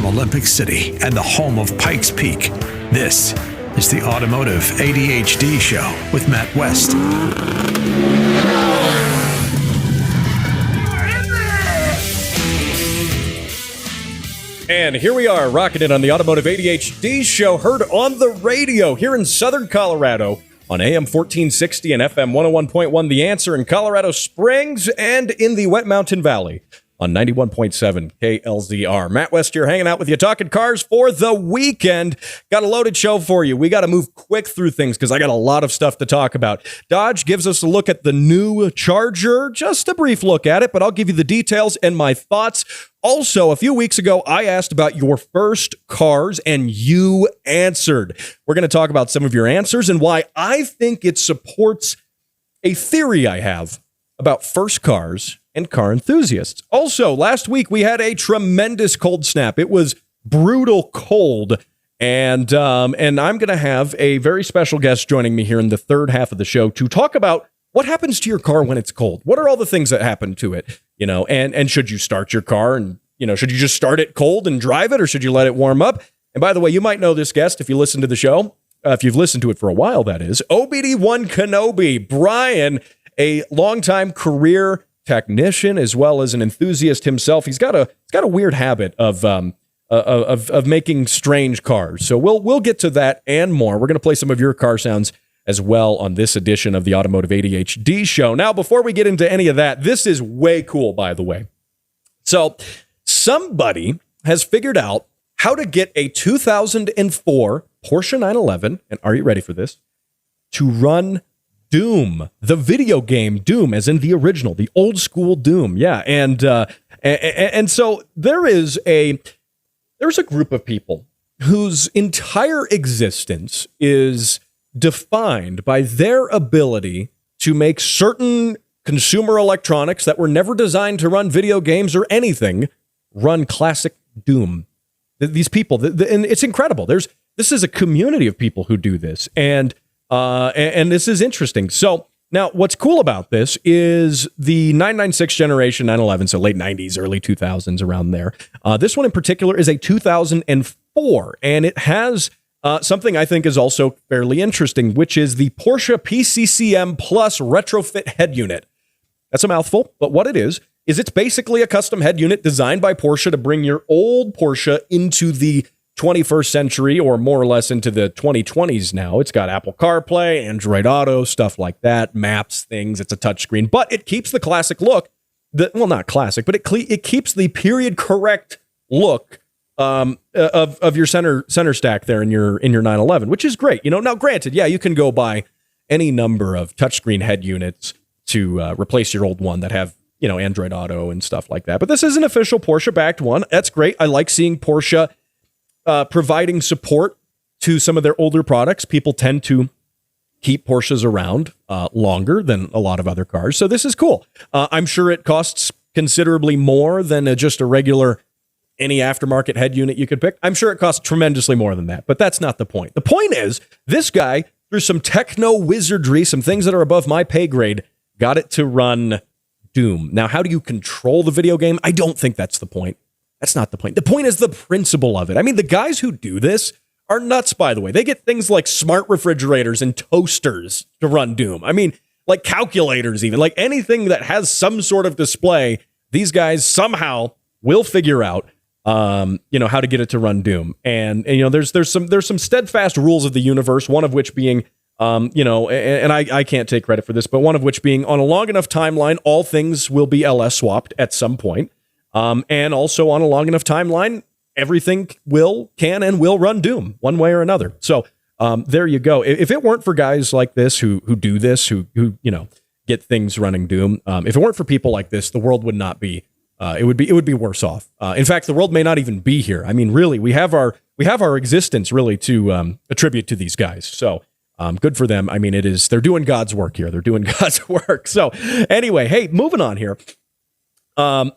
Olympic City and the home of Pikes Peak, this is the Automotive ADHD Show with Matt West. And here we are, rocking it on the Automotive ADHD Show, heard on the radio here in Southern Colorado on AM 1460 and FM 101.1 The Answer in Colorado Springs, and in the Wet Mountain Valley on 91.7 KLZR. Matt West here, hanging out with you, talking cars for the weekend. Got a loaded show for you. We got to move quick through things because I got a lot of stuff to talk about. Dodge gives us a look at the new Charger, just a brief look at it, but I'll give you the details and my thoughts. Also, a few weeks ago, I asked about your first cars, and you answered. We're going to talk about some of your answers and why I think it supports a theory I have about first cars and car enthusiasts. Also, last week, we had a tremendous cold snap. It was brutal cold, and I'm going to have a very special guest joining me here in the third half of the show to talk about what happens to your car when it's cold. What are all the things that happen to it? And should you start your car and, should you just start it cold and drive it, or should you let it warm up? And by the way, you might know this guest if you listen to the show, if you've listened to it for a while, that is. OBD1 Kenobi, Brian, a longtime career technician as well as an enthusiast himself. He's got a weird habit of making strange cars. So we'll get to that and more. We're going to play some of your car sounds as well on this edition of the Automotive ADHD Show. Now, before we get into any of that, this is way cool, by the way. So somebody has figured out how to get a 2004 Porsche 911, and are you ready for this, to run Doom, the video game Doom, as in the original, the old school Doom. Yeah, and so there's a group of people whose entire existence is defined by their ability to make certain consumer electronics that were never designed to run video games or anything run classic Doom. These people, and it's incredible. This is a community of people who do this, and this is interesting. So now what's cool about this is the 996 generation 911, so late 90s, early 2000s, around there. This one in particular is a 2004, and it has something I think is also fairly interesting, which is the Porsche PCCM Plus retrofit head unit. That's a mouthful, but what it is it's basically a custom head unit designed by Porsche to bring your old Porsche into the 21st century, or more or less into the 2020s now. It's got Apple CarPlay, Android Auto, stuff like that, maps, things. It's a touchscreen, but it keeps the classic look. Not classic, but it keeps the period correct look of your center stack there in your 911, which is great. Now granted, yeah, you can go buy any number of touchscreen head units to replace your old one that have Android Auto and stuff like that. But this is an official Porsche-backed one. That's great. I like seeing Porsche providing support to some of their older products. People tend to keep Porsches around longer than a lot of other cars. So this is cool. I'm sure it costs considerably more than just a regular any aftermarket head unit you could pick. I'm sure it costs tremendously more than that, but that's not the point. The point is, this guy, through some techno wizardry, some things that are above my pay grade, got it to run Doom. Now, how do you control the video game? I don't think that's the point. That's not the point. The point is the principle of it. I mean, the guys who do this are nuts, by the way. They get things like smart refrigerators and toasters to run Doom. I mean, like calculators even. Like anything that has some sort of display, these guys somehow will figure out how to get it to run Doom. And there's some steadfast rules of the universe, one of which being and I can't take credit for this, but one of which being, on a long enough timeline, all things will be LS swapped at some point. And also on a long enough timeline, everything can and will run Doom one way or another. So there you go. If it weren't for guys like this who do this, who get things running Doom, if it weren't for people like this, the world would not be. It would be worse off. In fact, the world may not even be here. I mean, really, we have our existence really to attribute to these guys. So. Good for them. I mean, they're doing God's work here. They're doing God's work. So anyway, hey, moving on here.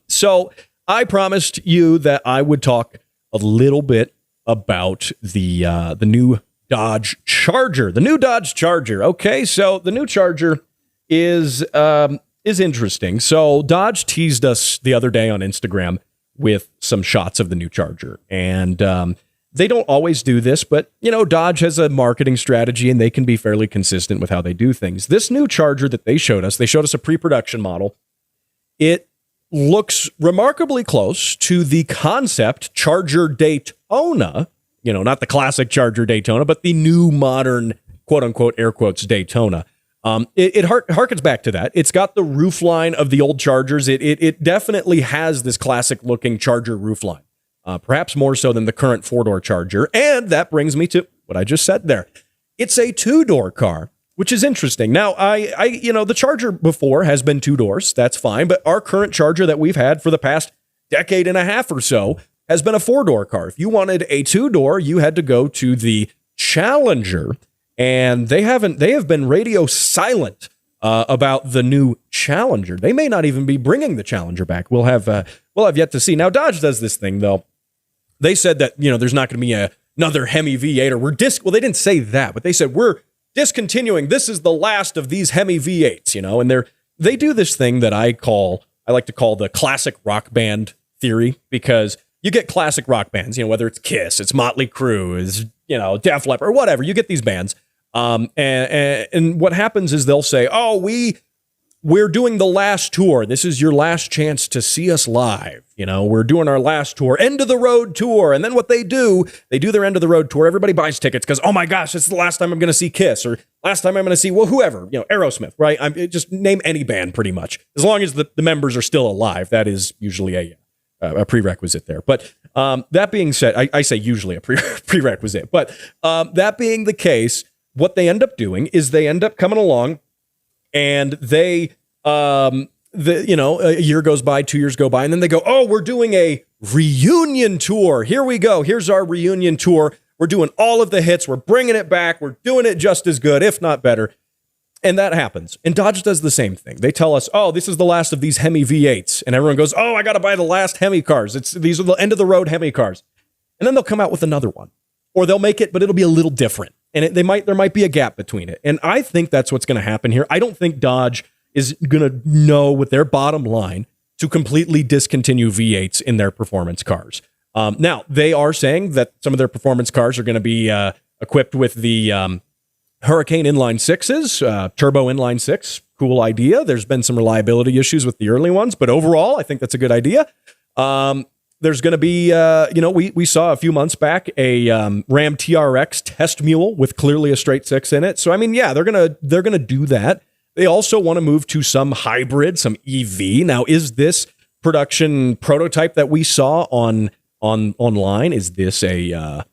So I promised you that I would talk a little bit about the new Dodge Charger. The new Dodge Charger. Okay, so the new Charger is interesting. So Dodge teased us the other day on Instagram with some shots of the new Charger. And they don't always do this, but, Dodge has a marketing strategy and they can be fairly consistent with how they do things. This new Charger that they showed us a pre-production model. It looks remarkably close to the concept Charger Daytona, not the classic Charger Daytona, but the new modern, quote unquote, air quotes, Daytona. It harkens back to that. It's got the roofline of the old Chargers. It definitely has this classic looking Charger roofline, perhaps more so than the current 4-door Charger. And that brings me to what I just said there. It's a 2-door car, which is interesting. Now, the Charger before has been 2 doors. That's fine. But our current Charger that we've had for the past decade and a half or so has been a 4-door car. If you wanted a 2-door, you had to go to the Challenger, and they have been radio silent about the new Challenger. They may not even be bringing the Challenger back. We'll have yet to see. Now, Dodge does this thing though. They said that there's not going to be another Hemi V8 or well, they didn't say that, but they said we're discontinuing. This is the last of these Hemi V8s, and they do this thing that I like to call the classic rock band theory, because you get classic rock bands, whether it's Kiss, it's Motley Crue, is Def Leppard, or whatever. You get these bands, and what happens is they'll say, "Oh, we're doing the last tour. This is your last chance to see us live. We're doing our last tour, end of the road tour." And then what they do their end of the road tour. Everybody buys tickets because, oh my gosh, it's the last time I'm going to see Kiss, or last time I'm going to see, whoever, Aerosmith, right? Just name any band pretty much. As long as the members are still alive, that is usually a prerequisite there. But that being said, I say usually a prerequisite, but that being the case, what they end up doing is they end up coming along and they, a year goes by, 2 years go by, and then they go, "Oh, we're doing a reunion tour. Here we go. Here's our reunion tour. We're doing all of the hits. We're bringing it back. We're doing it just as good, if not better." And that happens. And Dodge does the same thing. They tell us, "Oh, this is the last of these Hemi V8s." And everyone goes, "Oh, I got to buy the last Hemi cars. These are the end of the road Hemi cars." And then they'll come out with another one, or they'll make it, but it'll be a little different. And there might be a gap between it. And I think that's what's going to happen here. I don't think Dodge is going to know with their bottom line to completely discontinue V8s in their performance cars. Now, they are saying that some of their performance cars are going to be equipped with the Hurricane inline 6s, turbo inline 6. Cool idea. There's been some reliability issues with the early ones, but overall, I think that's a good idea. There's going to be, we saw a few months back a Ram TRX test mule with clearly a straight 6 in it. So, they're going to do that. They also want to move to some hybrid, some EV. Now, is this production prototype that we saw online? Is this what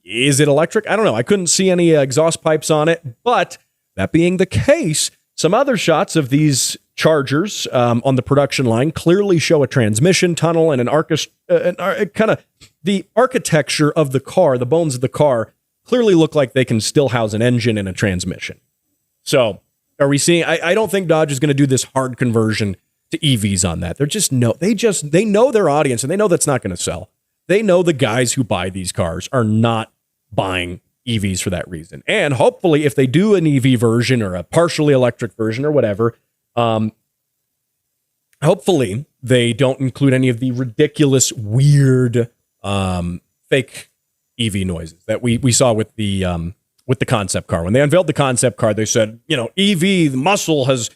is it electric? I don't know. I couldn't see any exhaust pipes on it. But that being the case, some other shots of these Chargers on the production line clearly show a transmission tunnel and the architecture of the car, the bones of the car clearly look like they can still house an engine and a transmission. So are we seeing, I don't think Dodge is going to do this hard conversion to EVs on that. They know their audience, and they know that's not going to sell. They know the guys who buy these cars are not buying EVs for that reason. And hopefully if they do an EV version or a partially electric version or whatever, hopefully they don't include any of the ridiculous, weird, fake EV noises that we saw with the concept car. When they unveiled the concept car, they said, EV, the muscle has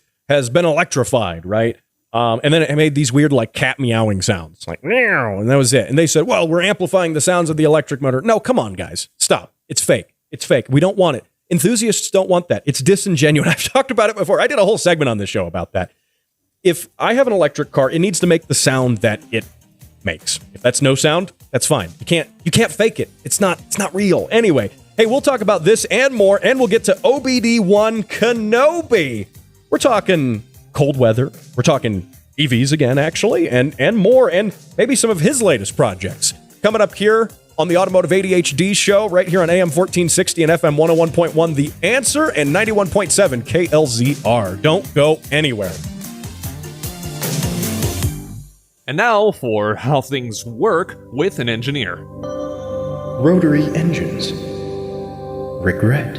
been electrified, right? And then it made these weird, like, cat meowing sounds, like, meow, and that was it. And they said, well, we're amplifying the sounds of the electric motor. No, come on, guys. Stop. It's fake. It's fake. We don't want it. Enthusiasts don't want that. It's disingenuous. I've talked about it before. I did a whole segment on this show about that. If I have an electric car, it needs to make the sound that it makes. If that's no sound, that's fine. You can't fake it. It's not real. Anyway, hey, we'll talk about this and more, and we'll get to OBD1 Kenobi. We're talking cold weather. We're talking EVs again, actually, and more, and maybe some of his latest projects. Coming up here on the Automotive ADHD show, right here on AM 1460 and FM 101.1 The Answer and 91.7 KLZR. Don't go anywhere. And now for how things work with an engineer. Rotary engines. Regret.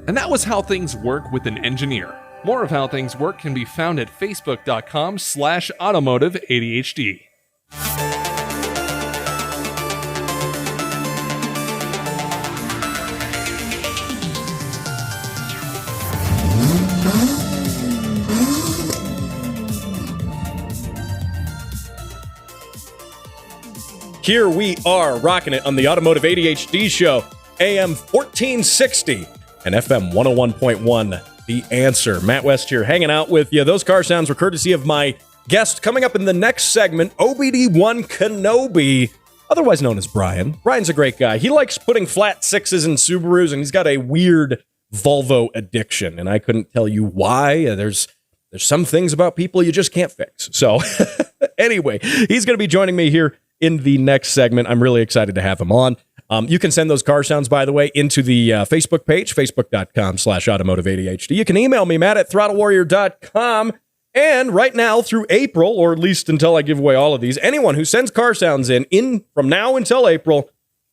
And that was how things work with an engineer. More of How Things Work can be found at facebook.com/automotive-ADHD. Here we are, rocking it on the Automotive ADHD show, AM 1460 and FM 101.1, The Answer. Matt West here, hanging out with you. Those car sounds were courtesy of my guest coming up in the next segment, OBD1 Kenobi, otherwise known as Brian. Brian's a great guy. He likes putting flat sixes in Subarus, and he's got a weird Volvo addiction, and I couldn't tell you why. There's some things about people you just can't fix. So anyway, he's going to be joining me here in the next segment. I'm really excited to have him on. You can send those car sounds, by the way, into the Facebook page, facebook.com/automotive-ADHD. You can email me, Matt at throttlewarrior.com. And right now through April, or at least until I give away all of these, anyone who sends car sounds in from now until April,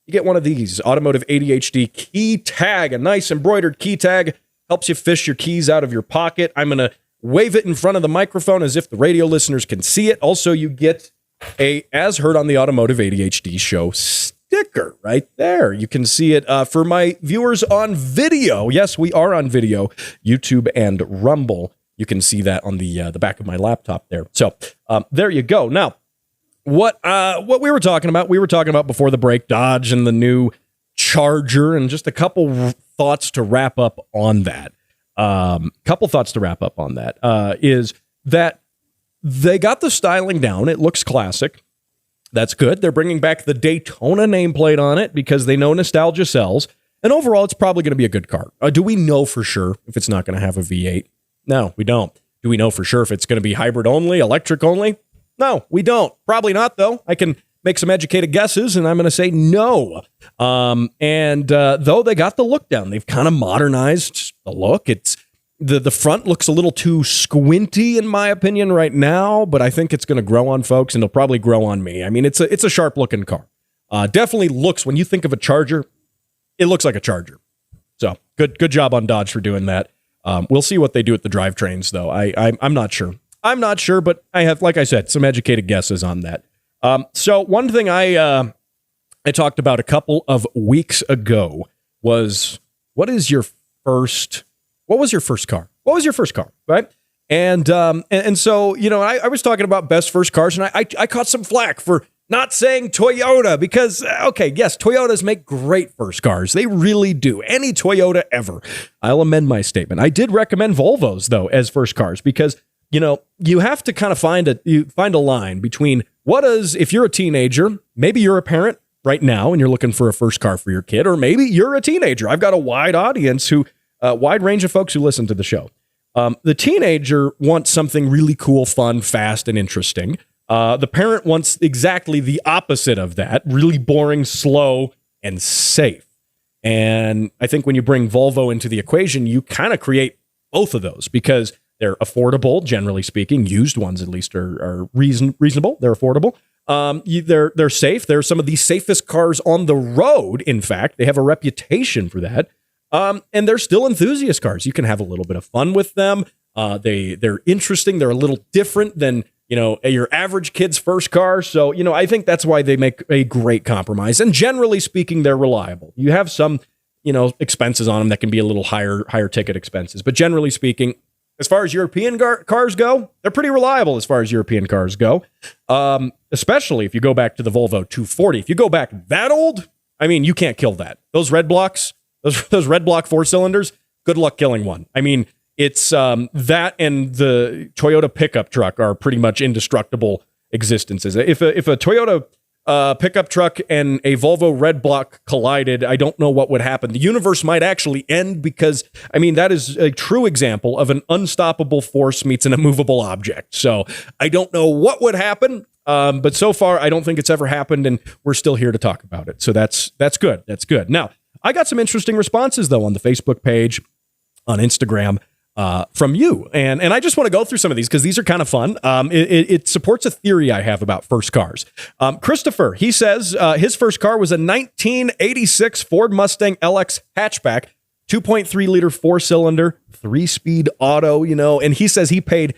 you get one of these, Automotive ADHD key tag, a nice embroidered key tag, helps you fish your keys out of your pocket. I'm going to wave it in front of the microphone as if the radio listeners can see it. Also, you get a As Heard on the Automotive ADHD show sticker right there. You can see it for my viewers on video. Yes, we are on video, YouTube and Rumble. You can see that on the back of my laptop there. So there you go. Now, what we were talking about before the break, Dodge and the new Charger, and just a couple thoughts to wrap up on that. Is that they got the styling down. It looks classic. That's good. They're bringing back the Daytona nameplate on it because they know nostalgia sells. And overall, it's probably going to be a good car. Do we know for sure if it's not going to have a V8? No, we don't. Do we know for sure if it's going to be hybrid only, electric only? No, we don't. Probably not, though. I can make some educated guesses, and I'm going to say no. Though they got the look down, they've kind of modernized the look. It's The front looks a little too squinty, in my opinion, right now, but I think it's going to grow on folks, and it'll probably grow on me. I mean, it's a sharp-looking car. Definitely looks, when you think of a Charger, it looks like a Charger. So, good job on Dodge for doing that. We'll see what they do at the drivetrains, though. I'm not sure. I'm not sure, but I have, like I said, some educated guesses on that. So, one thing I talked about a couple of weeks ago was, what was your first car? What was your first car, right? And so, I was talking about best first cars, and I caught some flack for not saying Toyota because, okay, yes, Toyotas make great first cars. They really do. Any Toyota ever. I'll amend my statement. I did recommend Volvos, though, as first cars because, you have to kind of find a line between if you're a teenager, maybe you're a parent right now and you're looking for a first car for your kid, or maybe you're a teenager. I've got a wide audience wide range of folks who listen to the show. The teenager wants something really cool, fun, fast, and interesting. The parent wants exactly the opposite of that, really boring, slow, and safe. And I think when you bring Volvo into the equation, you kind of create both of those because they're affordable, generally speaking. Used ones, at least, are reasonable. They're affordable. They're safe. They're some of the safest cars on the road, in fact. They have a reputation for that. And they're still enthusiast cars. You can have a little bit of fun with them. They're interesting. They're a little different than, your average kid's first car. So, I think that's why they make a great compromise. And generally speaking, they're reliable. You have some, expenses on them that can be a little higher ticket expenses. But generally speaking, as far as European cars go, they're pretty reliable as far as European cars go. Especially if you go back to the Volvo 240. If you go back that old, I mean, you can't kill that. Those red blocks, those red block 4-cylinders, good luck killing one. I mean, it's that and the Toyota pickup truck are pretty much indestructible existences. If a Toyota pickup truck and a Volvo red block collided, I don't know what would happen. The universe might actually end because, I mean, that is a true example of an unstoppable force meets an immovable object. So I don't know what would happen, but so far I don't think it's ever happened, and we're still here to talk about it. So that's good. That's good. Now, I got some interesting responses, though, on the Facebook page, on Instagram, from you. And I just want to go through some of these because these are kind of fun. It supports a theory I have about first cars. Christopher, he says his first car was a 1986 Ford Mustang LX hatchback. 2.3 liter 4-cylinder, 3-speed auto, and he says he paid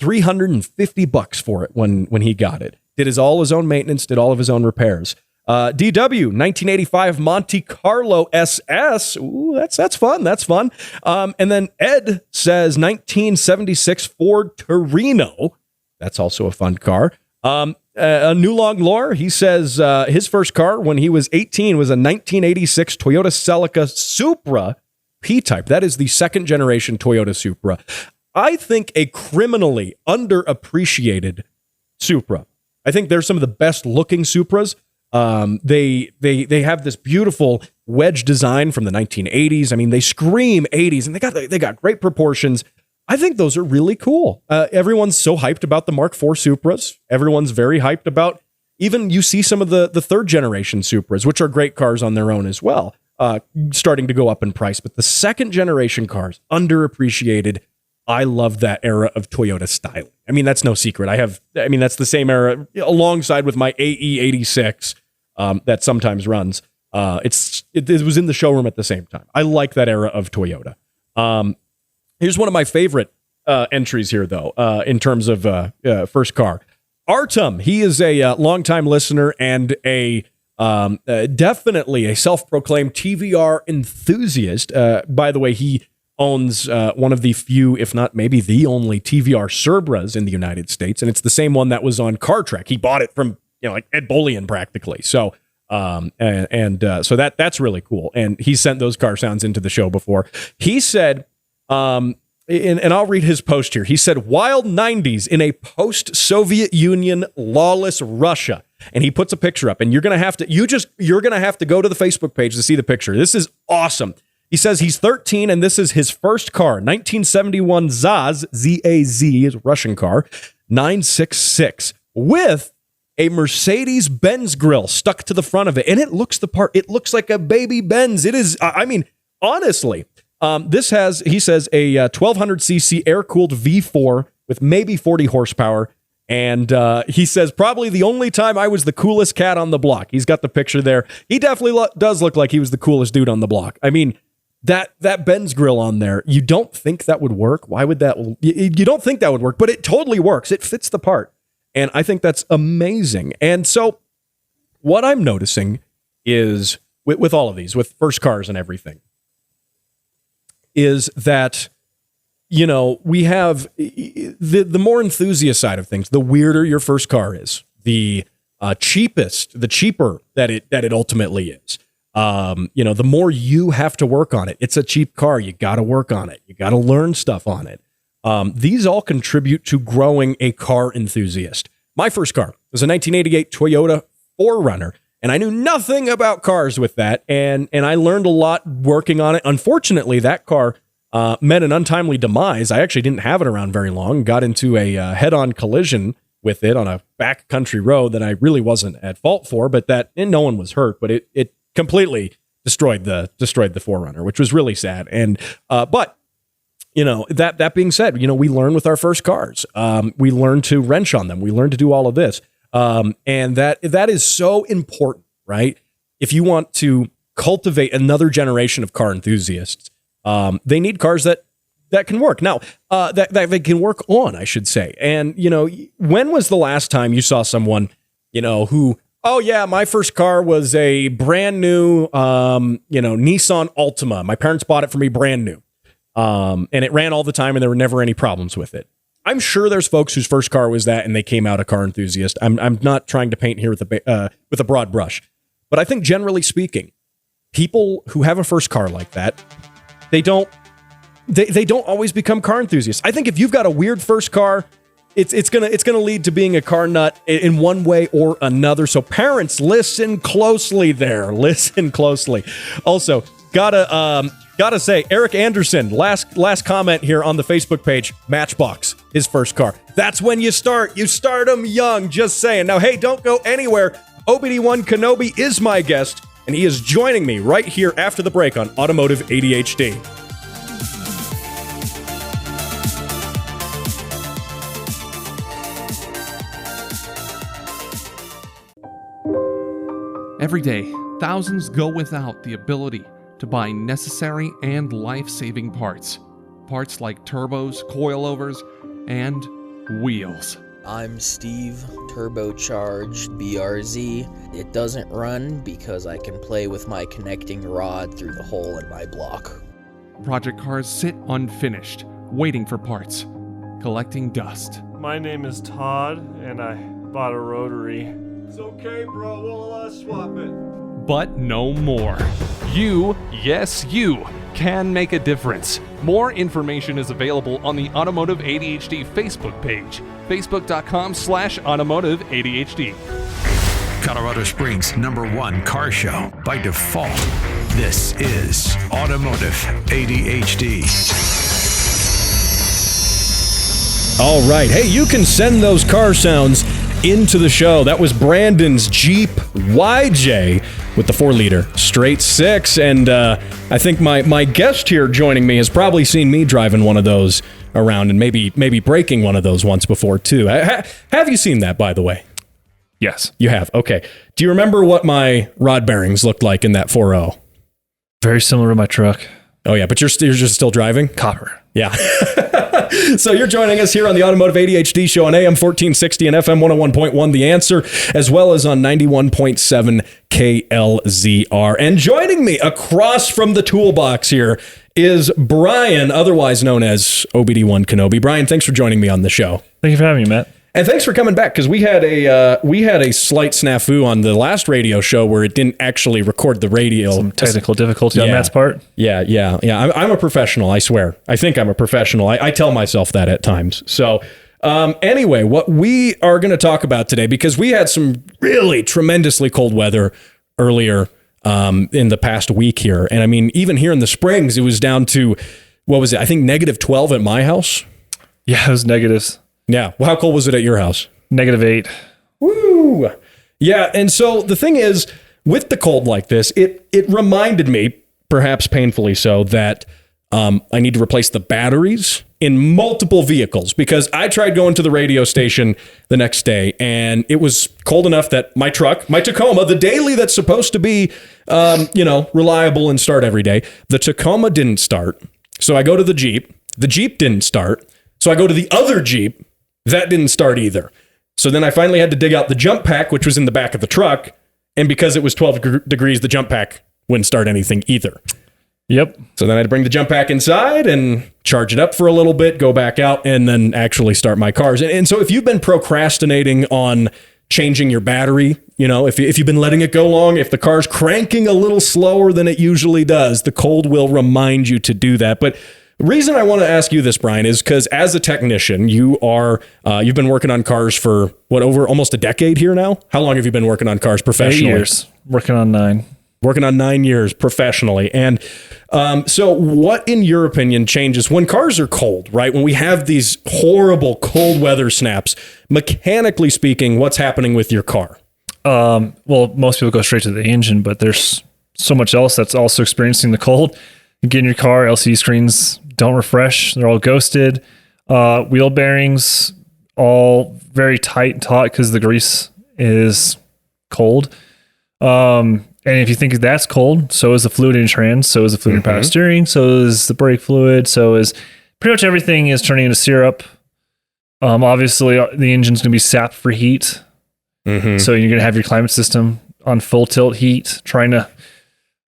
$350 for it when he got it. Did all his own maintenance, did all of his own repairs. DW 1985 Monte Carlo SS. Ooh, that's fun. That's fun. And then Ed says 1976 Ford Torino. That's also a fun car. A new long lore. He says his first car when he was 18 was a 1986 Toyota Celica Supra P-Type. That is the second generation Toyota Supra. I think a criminally underappreciated Supra. I think they're some of the best looking Supras. They have this beautiful wedge design from the 1980s. I mean, they scream 80s, and they got great proportions. I think those are really cool. Everyone's so hyped about the Mark IV Supras. Everyone's very hyped about, even you see some of the third generation Supras, which are great cars on their own as well, starting to go up in price. But the second generation cars, underappreciated. I love that era of Toyota styling. I mean, that's no secret. That's the same era alongside with my AE86 that sometimes runs. It was in the showroom at the same time. I like that era of Toyota. Here's one of my favorite entries here, though, in terms of first car. Artem, he is a longtime listener and definitely a self-proclaimed TVR enthusiast. By the way, he owns one of the few, if not maybe the only TVR Cerbras in the United States, and it's the same one that was on Car Trek. He bought it from like Ed Bolian practically. So so that's really cool. And he sent those car sounds into the show before. He said, and I'll read his post here. He said, "Wild 90s in a post-Soviet Union lawless Russia." And he puts a picture up, and you're gonna have to go to the Facebook page to see the picture. This is awesome. He says he's 13, and this is his first car, 1971 Zaz, Z-A-Z, is a Russian car, 966, with a Mercedes-Benz grill stuck to the front of it. And it looks the part. It looks like a baby Benz. It is, honestly, this has, he says, a 1200cc air-cooled V4 with maybe 40 horsepower. And he says, probably the only time I was the coolest cat on the block. He's got the picture there. He definitely does look like he was the coolest dude on the block. I mean, that Benz grill on there, you don't think that would work? Why would that? You don't think that would work, but it totally works. It fits the part. And I think that's amazing. And so what I'm noticing is with all of these, with first cars and everything, is that, we have the more enthusiast side of things. The weirder your first car is, the cheaper that it ultimately is. The more you have to work on it. It's a cheap car. You got to work on it. You got to learn stuff on it. These all contribute to growing a car enthusiast. My first car was a 1988 Toyota 4Runner, and I knew nothing about cars with that, and I learned a lot working on it. Unfortunately, that car met an untimely demise. I actually didn't have it around very long. Got into a head-on collision with it on a backcountry road that I really wasn't at fault for, but and no one was hurt, but it completely destroyed the 4Runner, which was really sad. And but that being said, we learn with our first cars. We learn to wrench on them. We learn to do all of this, and that is so important, right? If you want to cultivate another generation of car enthusiasts, they need cars that can work. Now, that they can work on, I should say. And when was the last time you saw someone, who, oh yeah, my first car was a brand new, Nissan Altima. My parents bought it for me brand new. And it ran all the time and there were never any problems with it. I'm sure there's folks whose first car was that and they came out a car enthusiast. I'm not trying to paint here with a broad brush, but I think generally speaking, people who have a first car like that, they don't always become car enthusiasts. I think if you've got a weird first car, it's gonna lead to being a car nut in one way or another. So parents, listen closely there. Listen closely. Also, gotta say, Eric Anderson, last comment here on the Facebook page, Matchbox, his first car. That's when you start. You start them young, just saying. Now, hey, don't go anywhere. OBD1 Kenobi is my guest, and he is joining me right here after the break on Automotive ADHD. Every day, thousands go without the ability to buy necessary and life-saving parts. Parts like turbos, coilovers, and wheels. I'm Steve, turbocharged BRZ. It doesn't run because I can play with my connecting rod through the hole in my block. Project cars sit unfinished, waiting for parts, collecting dust. My name is Todd, and I bought a rotary. It's okay, bro. We'll swap it. But no more. You, yes you, can make a difference. More information is available on the Automotive ADHD Facebook page, facebook.com/Automotive ADHD. Colorado Springs' #1 car show by default. This is Automotive ADHD. All right. Hey, you can send those car sounds into the show. That was Brandon's Jeep YJ with the 4-liter straight 6. And I think my guest here joining me has probably seen me driving one of those around and maybe breaking one of those once before, too. Have you seen that, by the way? Yes. You have? Okay. Do you remember what my rod bearings looked like in that 4.0? Very similar to my truck. Oh, yeah. But you're just still driving? Copper. Yeah. So you're joining us here on the Automotive ADHD show on AM 1460 and FM 101.1 The Answer, as well as on 91.7 KLZR. And joining me across from the toolbox here is Brian, otherwise known as OBD1 Kenobi. Brian, thanks for joining me on the show. Thank you for having me, Matt. And thanks for coming back, because we had a slight snafu on the last radio show where it didn't actually record the radio. Some technical difficulty on Matt's part. Yeah. I'm a professional, I swear. I think I'm a professional. I tell myself that at times. So anyway, what we are going to talk about today, because we had some really tremendously cold weather earlier in the past week here. And I mean, even here in the Springs, it was down to, what was it? I think -12 at my house. Yeah, it was negatives. Yeah. Well, how cold was it at your house? -8. Woo! Yeah, and so the thing is, with the cold like this, it reminded me, perhaps painfully so, that I need to replace the batteries in multiple vehicles, because I tried going to the radio station the next day, and it was cold enough that my truck, my Tacoma, the daily that's supposed to be, reliable and start every day, the Tacoma didn't start. So I go to the Jeep didn't start. So I go to the other Jeep. That didn't start either. So then I finally had to dig out the jump pack, which was in the back of the truck. And because it was 12 degrees, the jump pack wouldn't start anything either. Yep. So then I had to bring the jump pack inside and charge it up for a little bit, go back out, and then actually start my cars. And so if you've been procrastinating on changing your battery, if you've been letting it go long, if the car's cranking a little slower than it usually does, the cold will remind you to do that. But the reason I want to ask you this, Brian, is because as a technician, you've been working on cars for over almost a decade here now. How long have you been working on cars professionally? 8 years. Working on 9. Working on 9 years professionally. And so what, in your opinion, changes when cars are cold, right? When we have these horrible cold weather snaps, mechanically speaking, what's happening with your car? Well, most people go straight to the engine, but there's so much else that's also experiencing the cold. You get in your car, LCD screens don't refresh. They're all ghosted. Wheel bearings, all very tight and taut because the grease is cold. And if you think that's cold, so is the fluid in your trans, so is the fluid in power steering, so is the brake fluid, so is pretty much everything is turning into syrup. Obviously, the engine's going to be sapped for heat. So you're going to have your climate system on full tilt heat, trying to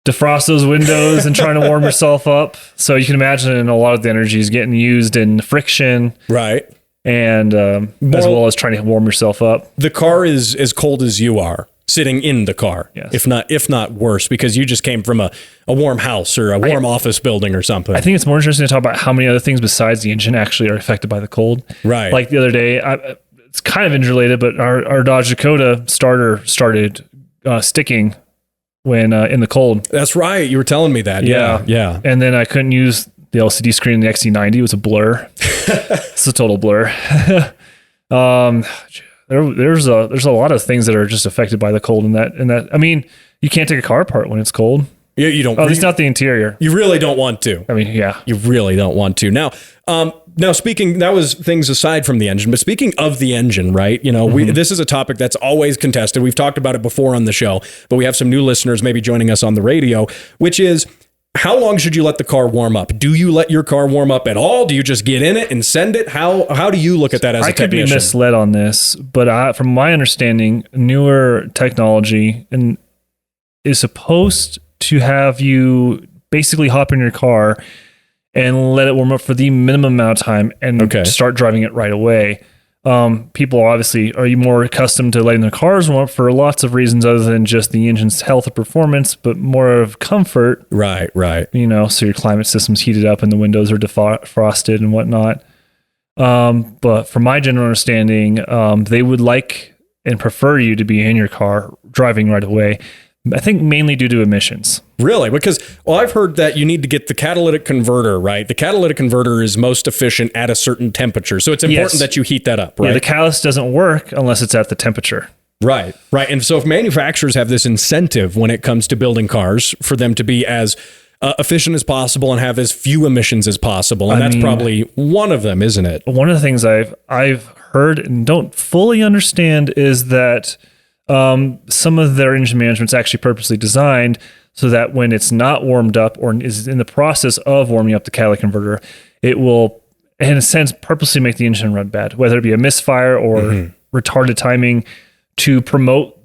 defrost those windows and trying to warm yourself up. So you can imagine a lot of the energy is getting used in friction. Right. And as well as trying to warm yourself up. The car is as cold as you are sitting in the car, yes. if not worse, because you just came from a warm house or a warm office building or something. I think it's more interesting to talk about how many other things besides the engine actually are affected by the cold. Right. Like the other day, it's kind of interrelated, but our Dodge Dakota starter started sticking when in the cold. That's right. You were telling me that. Yeah. And then I couldn't use the LCD screen in the XC90. It was a blur. It's a total blur. There's a lot of things that are just affected by the cold in that. I mean, you can't take a car apart when it's cold. Yeah, you don't. At least not the interior. You really don't want to. I mean, yeah. You really don't want to. Now speaking, that was things aside from the engine, but speaking of the engine, right? This is a topic that's always contested. We've talked about it before on the show, but we have some new listeners maybe joining us on the radio, which is how long should you let the car warm up? Do you let your car warm up at all? Do you just get in it and send it? How do you look at that as a technician? I could be misled on this, but from my understanding, newer technology is supposed to have you basically hop in your car and let it warm up for the minimum amount of time and start driving it right away. People obviously are more accustomed to letting their cars warm up for lots of reasons other than just the engine's health or performance, but more of comfort. Right. So your climate system's heated up and the windows are defrosted and whatnot. But from my general understanding, they would like and prefer you to be in your car driving right away. I think mainly due to emissions. Really? Because, I've heard that you need to get the catalytic converter, right? The catalytic converter is most efficient at a certain temperature. So it's important that you heat that up, right? Yeah, the catalyst doesn't work unless it's at the temperature. Right. And so if manufacturers have this incentive when it comes to building cars for them to be as efficient as possible and have as few emissions as possible, and that's probably one of them, isn't it? One of the things I've heard and don't fully understand is that some of their engine management's actually purposely designed so that when it's not warmed up or is in the process of warming up the catalytic converter, it will, in a sense, purposely make the engine run bad, whether it be a misfire or retarded timing to promote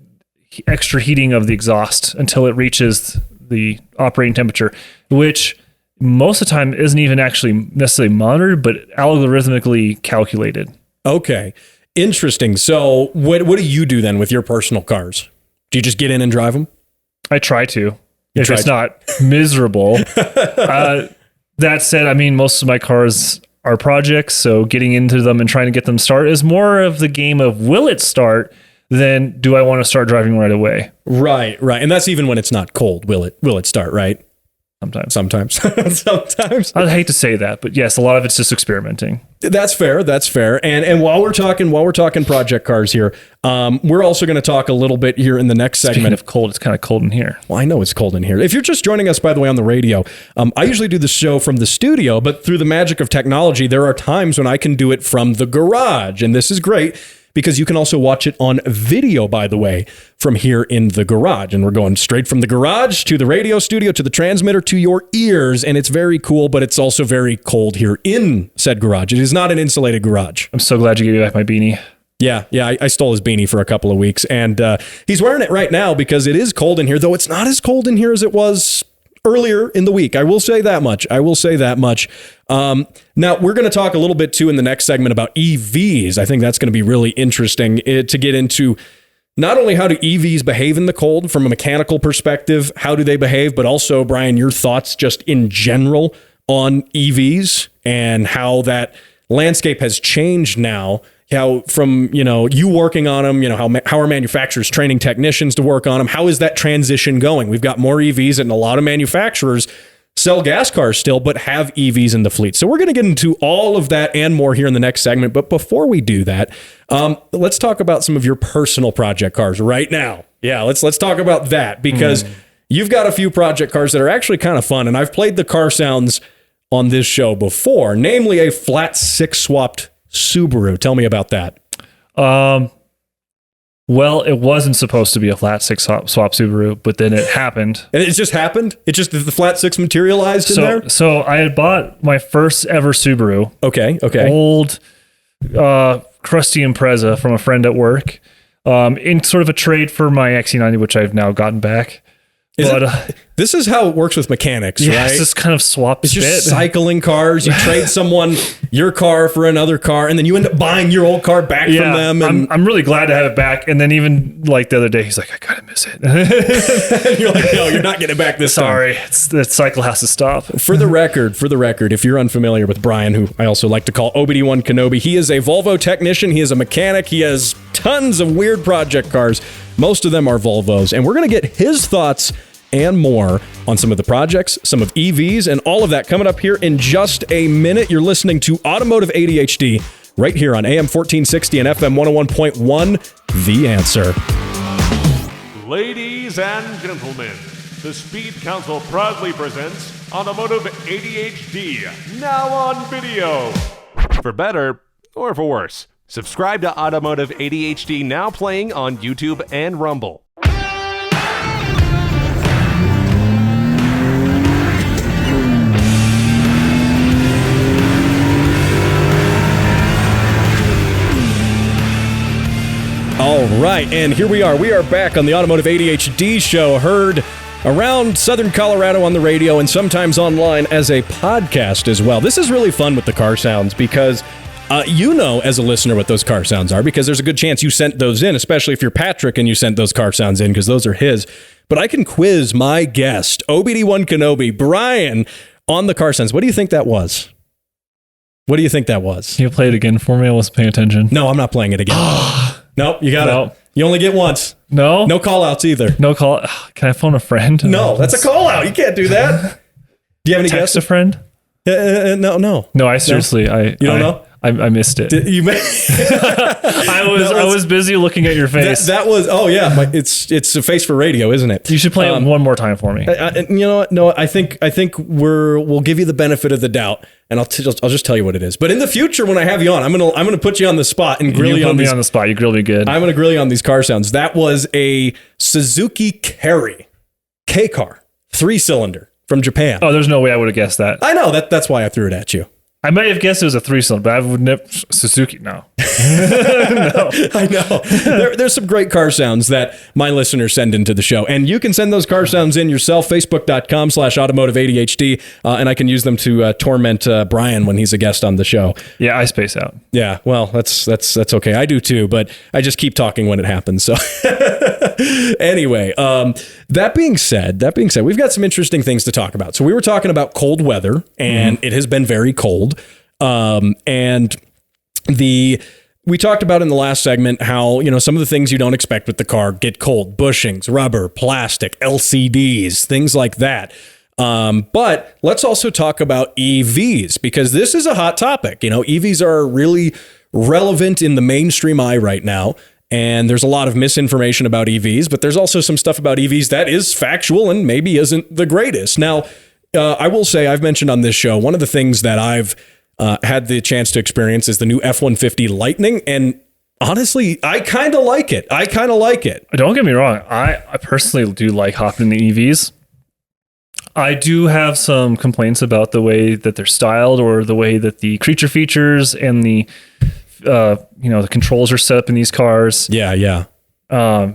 extra heating of the exhaust until it reaches the operating temperature, which most of the time isn't even actually necessarily monitored, but algorithmically calculated. Okay. Interesting. So what do you do then with your personal cars? Do you just get in and drive them? I try to. If it's not miserable. That said, most of my cars are projects, so getting into them and trying to get them started is more of the game of will it start than do I want to start driving right away. Right. And that's even when it's not cold. Will it start, right? Sometimes. I'd hate to say that, but yes, a lot of it's just experimenting. That's fair. And while we're talking project cars here, we're also going to talk a little bit here in the next segment. Speaking of cold, it's kind of cold in here. Well, I know it's cold in here. If you're just joining us, by the way, on the radio, I usually do the show from the studio, but through the magic of technology, there are times when I can do it from the garage, and this is great because you can also watch it on video, by the way, from here in the garage. And we're going straight from the garage to the radio studio, to the transmitter, to your ears. And it's very cool, but it's also very cold here in said garage. It is not an insulated garage. I'm so glad you gave me back my beanie. Yeah, I stole his beanie for a couple of weeks. And he's wearing it right now because it is cold in here, though it's not as cold in here as it was earlier in the week. I will say that much. Now, we're going to talk a little bit, too, in the next segment about EVs. I think that's going to be really interesting to get into not only how do EVs behave in the cold from a mechanical perspective, how do they behave, but also, Brian, your thoughts just in general on EVs and how that landscape has changed now. How from, you working on them, how are manufacturers training technicians to work on them? How is that transition going? We've got more EVs and a lot of manufacturers sell gas cars still, but have EVs in the fleet. So we're going to get into all of that and more here in the next segment. But before we do that, let's talk about some of your personal project cars right now. Yeah, let's talk about that because you've got a few project cars that are actually kind of fun. And I've played the car sounds on this show before, namely a flat six swapped Subaru. Tell me about that. Well, it wasn't supposed to be a flat six swap Subaru, but then it happened. And it just happened? It just, the flat six materialized in there? So I had bought my first ever Subaru. Okay. Old, crusty Impreza from a friend at work, in sort of a trade for my XC90, which I've now gotten back. This is how it works with mechanics, right? It's just kind of swap. It's just cycling cars. You trade someone your car for another car, and then you end up buying your old car back from them. And I'm really glad to have it back. And then even like the other day, he's like, I gotta miss it. You're like, no, you're not getting it back this time. Sorry, the cycle has to stop. For the record, if you're unfamiliar with Brian, who I also like to call OBD1 Kenobi, he is a Volvo technician. He is a mechanic. He has tons of weird project cars. Most of them are Volvos. And we're going to get his thoughts and more on some of the projects, some of EVs, and all of that coming up here in just a minute. You're listening to Automotive ADHD right here on AM 1460 and FM 101.1, The Answer. Ladies and gentlemen, the Speed Council proudly presents Automotive ADHD, now on video. For better or for worse, subscribe to Automotive ADHD, now playing on YouTube and Rumble. All right, and here we are. We are back on the Automotive ADHD show, heard around Southern Colorado on the radio and sometimes online as a podcast as well. This is really fun with the car sounds because you know as a listener what those car sounds are because there's a good chance you sent those in, especially if you're Patrick and you sent those car sounds in because those are his. But I can quiz my guest, OBD1 Kenobi, Brian, on the car sounds. What do you think that was? What do you think that was? Can you play it again for me? I wasn't paying attention. No, I'm not playing it again. Nope, you got it. You only get once. No? No call-outs either. No call. Can I phone a friend? No, that's a call-out. You can't do that. Do you have any Text guesses? a friend? No. No, I seriously, You don't know? I missed it. You may- I was busy looking at your face. that was, oh yeah, it's a face for radio, isn't it? You should play it one more time for me. You know what? No, I think we'll give you the benefit of the doubt, and I'll just tell you what it is. But in the future, when I have you on, I'm gonna put you on the spot and grill you on me on the spot. You grilled me good. I'm gonna grill you on these car sounds. That was a Suzuki Carry K car 3-cylinder from Japan. Oh, there's no way I would have guessed that. I know that's why I threw it at you. I might have guessed it was a 3-cylinder, but I would never. Suzuki, no. No. I know. There's some great car sounds that my listeners send into the show. And you can send those car sounds in yourself, facebook.com/automotive ADHD, and I can use them to torment Brian when he's a guest on the show. Yeah, I space out. Yeah, well, that's okay. I do too, but I just keep talking when it happens. So anyway, that being said, we've got some interesting things to talk about. So we were talking about cold weather, and it has been very cold. And we talked about in the last segment how, some of the things you don't expect with the car get cold: bushings, rubber, plastic, LCDs, things like that. But let's also talk about EVs because this is a hot topic. EVs are really relevant in the mainstream eye right now. And there's a lot of misinformation about EVs, but there's also some stuff about EVs that is factual and maybe isn't the greatest. Now, I will say I've mentioned on this show, one of the things that I've had the chance to experience is the new F-150 Lightning. And honestly, I kind of like it. Don't get me wrong. I personally do like hopping in the EVs. I do have some complaints about the way that they're styled or the way that the creature features and the controls are set up in these cars. Yeah.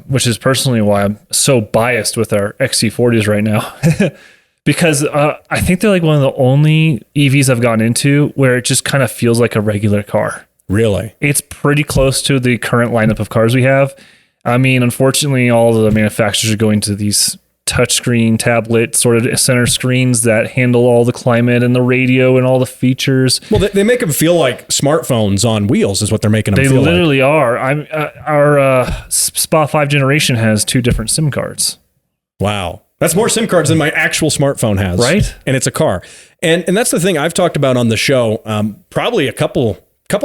Which is personally why I'm so biased with our XC40s right now. Because I think they're like one of the only EVs I've gotten into where it just kind of feels like a regular car. Really? It's pretty close to the current lineup of cars we have. I mean, unfortunately, all the manufacturers are going to these touchscreen tablet sort of center screens that handle all the climate and the radio and all the features. Well, they make them feel like smartphones on wheels is what they're making them feel like. They literally are. Our SPA 5 generation has 2 different SIM cards. Wow. That's more SIM cards than my actual smartphone has. Right. And it's a car. And that's the thing I've talked about on the show, probably a couple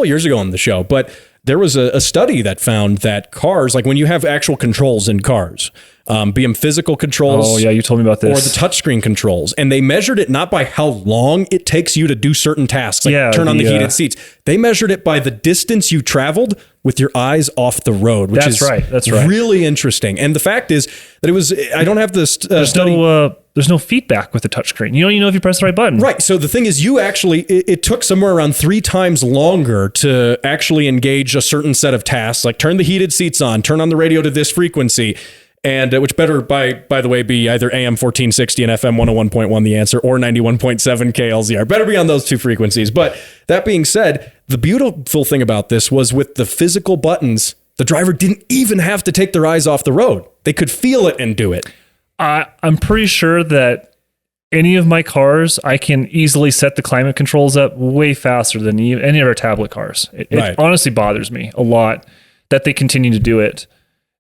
years ago on the show, but there was a study that found that cars, like when you have actual controls in cars, be them physical controls. Oh, yeah, you told me about this. Or the touchscreen controls. And they measured it not by how long it takes you to do certain tasks, like turn on the heated seats. They measured it by the distance you traveled with your eyes off the road, which is That's right. Really interesting. And the fact is that it was, I don't have this study. There's no feedback with the touchscreen. You don't even know if you press the right button. Right. So the thing is, you actually, it took somewhere around 3 times longer to actually engage a certain set of tasks, like turn the heated seats on, turn on the radio to this frequency, and which better, by the way, be either AM 1460 and FM 101.1 The Answer or 91.7 KLZR. Better be on those 2 frequencies. But that being said, the beautiful thing about this was with the physical buttons, the driver didn't even have to take their eyes off the road. They could feel it and do it. I'm pretty sure that any of my cars, I can easily set the climate controls up way faster than any of our tablet cars. It honestly bothers me a lot that they continue to do it.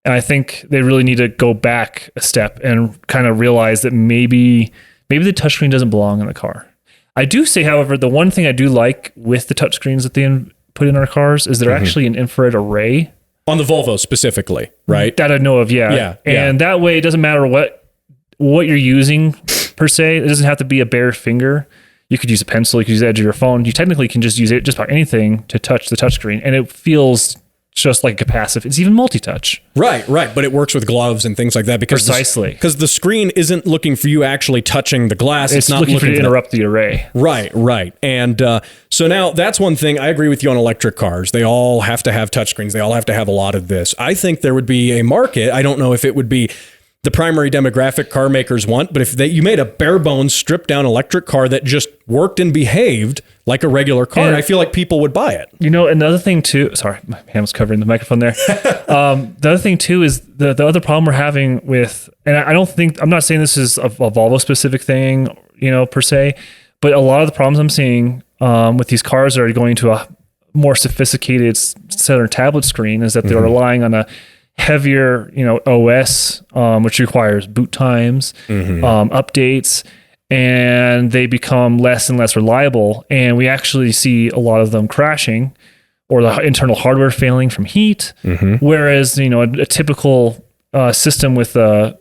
And I think they really need to go back a step and kind of realize that maybe the touchscreen doesn't belong in the car. I do say, however, the one thing I do like with the touchscreens that they put in our cars is they're actually an infrared array. On the Volvo specifically, right? That I know of, yeah. And that way, it doesn't matter what you're using per se. It doesn't have to be a bare finger. You could use a pencil. You could use the edge of your phone. You technically can just use it just about anything to touch the touchscreen, and it feels just like a capacitive. It's even multi-touch. Right. But it works with gloves and things like that because because the screen isn't looking for you actually touching the glass. It's not looking for you to interrupt the array. Right. And so now that's one thing. I agree with you on electric cars. They all have to have touchscreens. They all have to have a lot of this. I think there would be a market. I don't know if it would be the primary demographic car makers want, but if you made a bare bones, stripped down electric car that just worked and behaved like a regular car, I feel like people would buy it. Another thing too, sorry, my hand was covering the microphone there. The other thing too is the other problem we're having with, and I'm not saying this is a Volvo specific thing, per se, but a lot of the problems I'm seeing with these cars that are going to a more sophisticated center tablet screen is that they're relying on a heavier, OS, which requires boot times, updates, and they become less and less reliable. And we actually see a lot of them crashing or the internal hardware failing from heat. Whereas, a typical system with a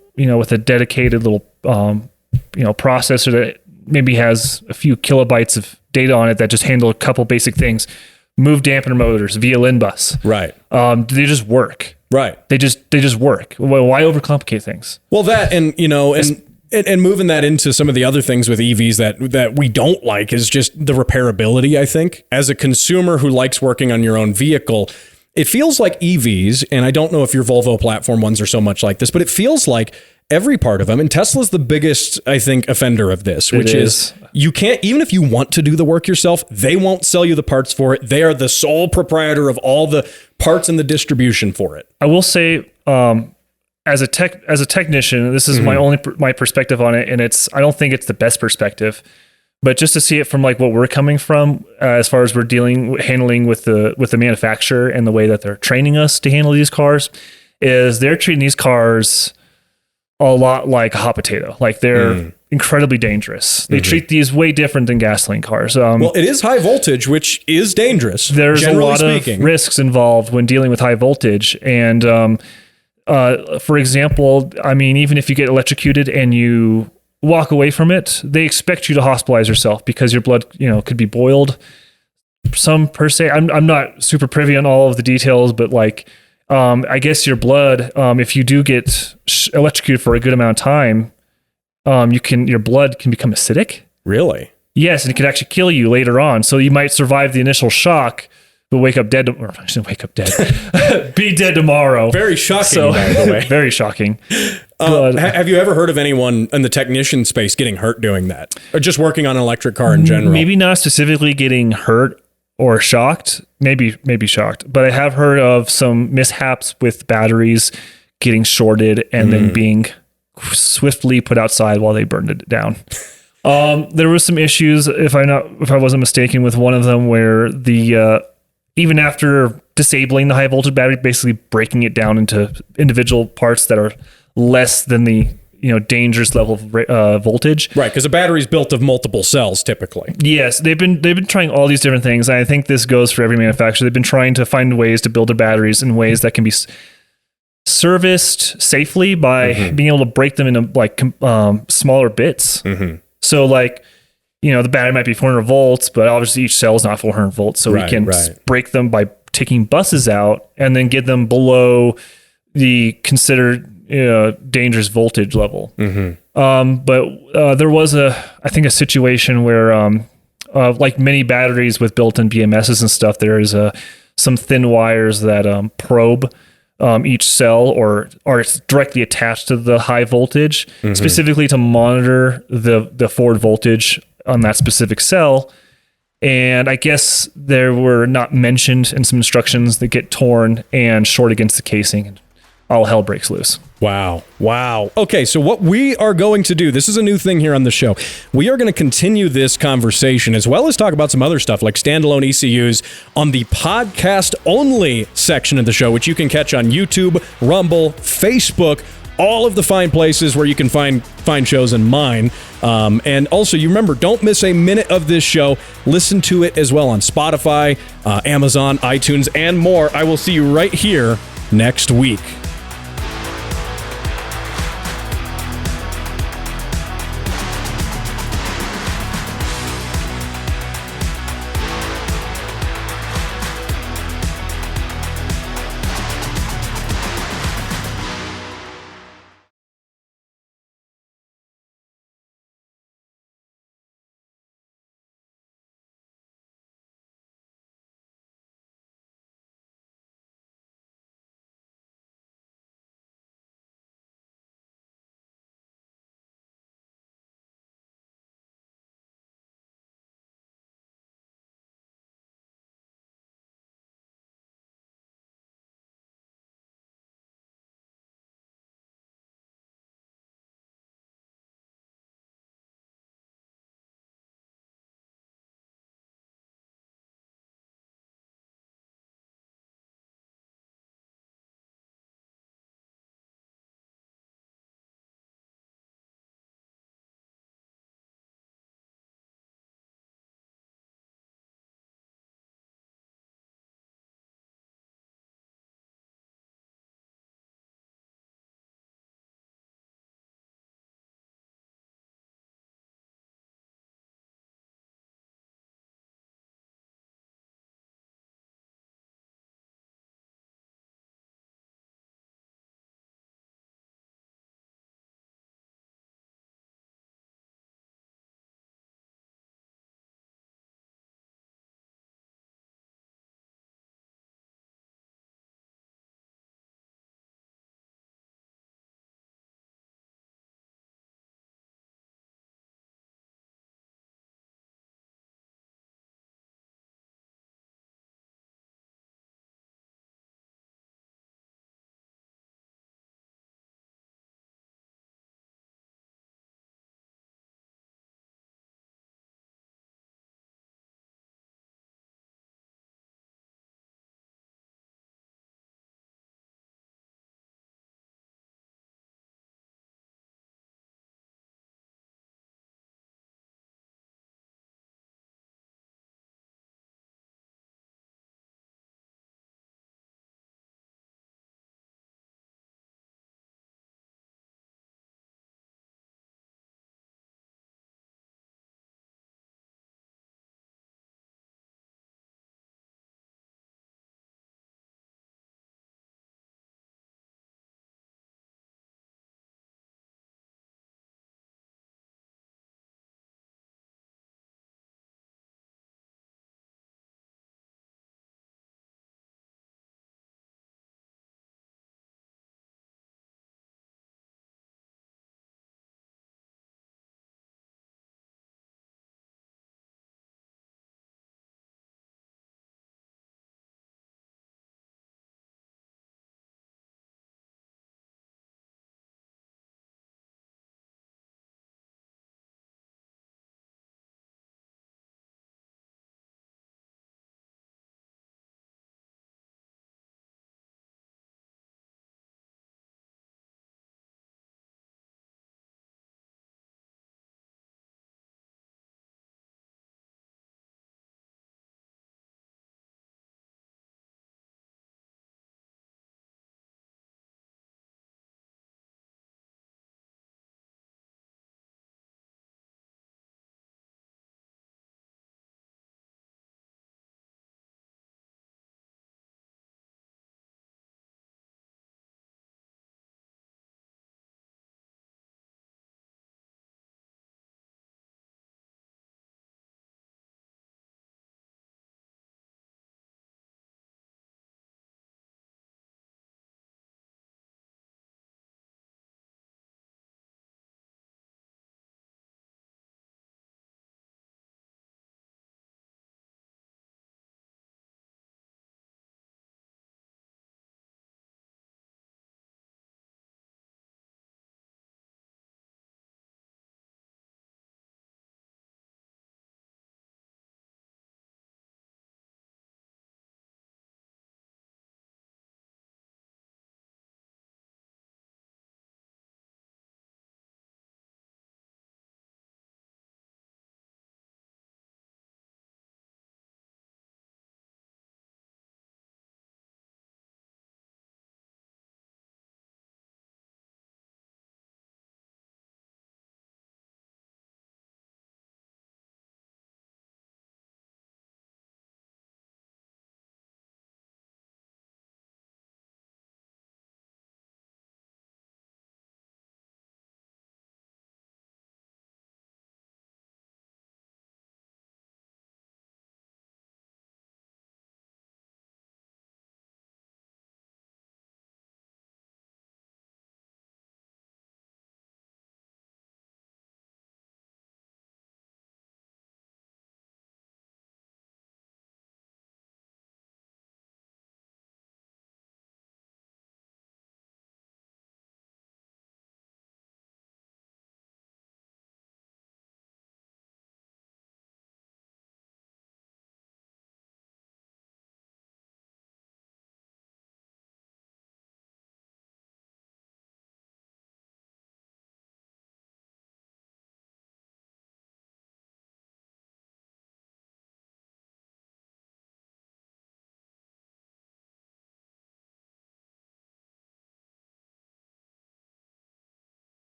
dedicated little, processor that maybe has a few kilobytes of data on it that just handle a couple basic things, move dampener motors via LIN bus. Right. They just work. Right. They just work. Why overcomplicate things? Well, that and moving that into some of the other things with EVs that we don't like is just the repairability, I think. As a consumer who likes working on your own vehicle, it feels like EVs, and I don't know if your Volvo platform ones are so much like this, but it feels like every part of them, and Tesla's the biggest, I think, offender of this, which is you can't, even if you want to do the work yourself, they won't sell you the parts for it. They are the sole proprietor of all the parts and the distribution for it. I will say, as a technician, this is my perspective on it, and I don't think it's the best perspective, but just to see it from like what we're coming from, as far as we're handling with the manufacturer and the way that they're training us to handle these cars, is they're treating these cars a lot like a hot potato. Like they're incredibly dangerous. They treat these way different than gasoline cars. Well, it is high voltage, which is dangerous. There's a lot of risks involved when dealing with high voltage. And for example, even if you get electrocuted and you walk away from it, they expect you to hospitalize yourself because your blood, could be boiled. Some per se, I'm not super privy on all of the details, but like, I guess your blood, if you do get electrocuted for a good amount of time, your blood can become acidic. Really? Yes, and it could actually kill you later on. So you might survive the initial shock, but wake up dead. Be dead tomorrow. Very shocking, by the way. Very shocking. Have you ever heard of anyone in the technician space getting hurt doing that, or just working on an electric car in general? Maybe not specifically getting hurt or shocked, maybe shocked, but I have heard of some mishaps with batteries getting shorted and then being swiftly put outside while they burned it down. There were some issues, if I wasn't mistaken, with one of them where the even after disabling the high voltage battery, basically breaking it down into individual parts that are less than the dangerous level of voltage. Right, because a battery is built of multiple cells typically. Yes, they've been trying all these different things. And I think this goes for every manufacturer. They've been trying to find ways to build their batteries in ways that can be serviced safely by being able to break them into like smaller bits. So like, the battery might be 400 volts, but obviously each cell is not 400 volts. So we can break them by taking buses out and then get them below the considered dangerous voltage level. But there was I think a situation where like many batteries with built-in BMSs and stuff, there is some thin wires that probe each cell or are directly attached to the high voltage, specifically to monitor the forward voltage on that specific cell. And I guess there were not mentioned in some instructions that get torn and short against the casing, and all hell breaks loose. Wow. Okay, so what we are going to do, this is a new thing here on the show. We are going to continue this conversation as well as talk about some other stuff like standalone ECUs on the podcast-only section of the show, which you can catch on YouTube, Rumble, Facebook, all of the fine places where you can find shows and mine. And also, you remember, don't miss a minute of this show. Listen to it as well on Spotify, Amazon, iTunes, and more. I will see you right here next week.